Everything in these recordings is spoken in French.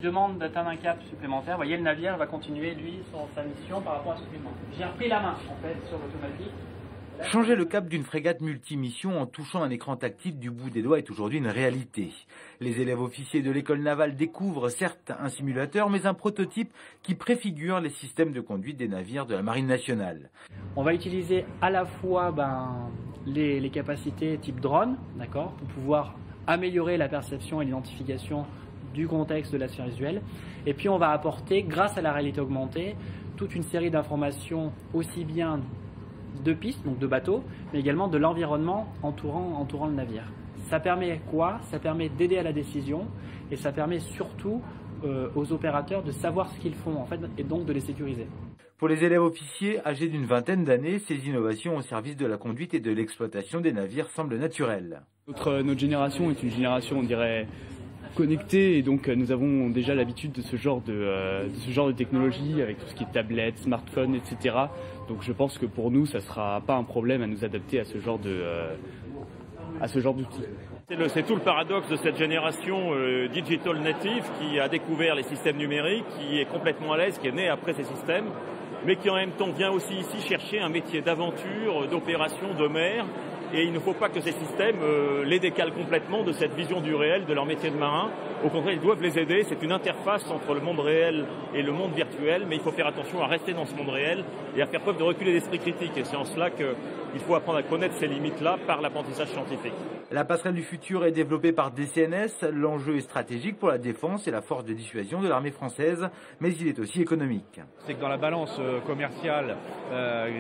Demande d'atteindre un cap supplémentaire. Vous voyez, le navire va continuer, lui, sa mission par rapport à ce suivant. J'ai repris la main, en fait, sur l'automatique. Changer le cap d'une frégate multimission en touchant un écran tactile du bout des doigts est aujourd'hui une réalité. Les élèves officiers de l'école navale découvrent certes un simulateur, mais un prototype qui préfigure les systèmes de conduite des navires de la Marine nationale. On va utiliser à la fois les capacités type drone, d'accord, pour pouvoir améliorer la perception et l'identification du contexte de la sphère visuelle. Et puis on va apporter, grâce à la réalité augmentée, toute une série d'informations aussi bien de pistes, donc de bateaux, mais également de l'environnement entourant le navire. Ça permet quoi? Ça permet d'aider à la décision et ça permet surtout aux opérateurs de savoir ce qu'ils font en fait, et donc de les sécuriser. Pour les élèves officiers âgés d'une vingtaine d'années, ces innovations au service de la conduite et de l'exploitation des navires semblent naturelles. Notre génération est une génération, on dirait, connectée, et donc nous avons déjà l'habitude de ce genre de technologie avec tout ce qui est tablette, smartphone, etc. Donc je pense que pour nous, ça ne sera pas un problème à nous adapter à ce genre d'outils. C'est tout le paradoxe de cette génération digital native qui a découvert les systèmes numériques, qui est complètement à l'aise, qui est née après ces systèmes, mais qui en même temps vient aussi ici chercher un métier d'aventure, d'opération, de mer. Et il ne faut pas que ces systèmes les décalent complètement de cette vision du réel, de leur métier de marin. Au contraire, ils doivent les aider. C'est une interface entre le monde réel et le monde virtuel, mais il faut faire attention à rester dans ce monde réel et à faire preuve de recul et d'esprit critique. Et c'est en cela qu'il faut apprendre à connaître ces limites-là par l'apprentissage scientifique. La passerelle du futur est développée par DCNS. L'enjeu est stratégique pour la défense et la force de dissuasion de l'armée française, mais il est aussi économique. C'est que dans la balance commerciale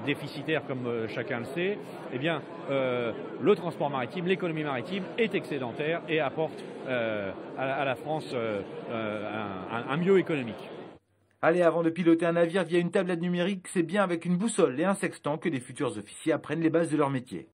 déficitaire, comme chacun le sait, eh bien, le transport maritime, l'économie maritime est excédentaire et apporte à la France un mieux économique. Allez, avant de piloter un navire via une tablette numérique, c'est bien avec une boussole et un sextant que les futurs officiers apprennent les bases de leur métier.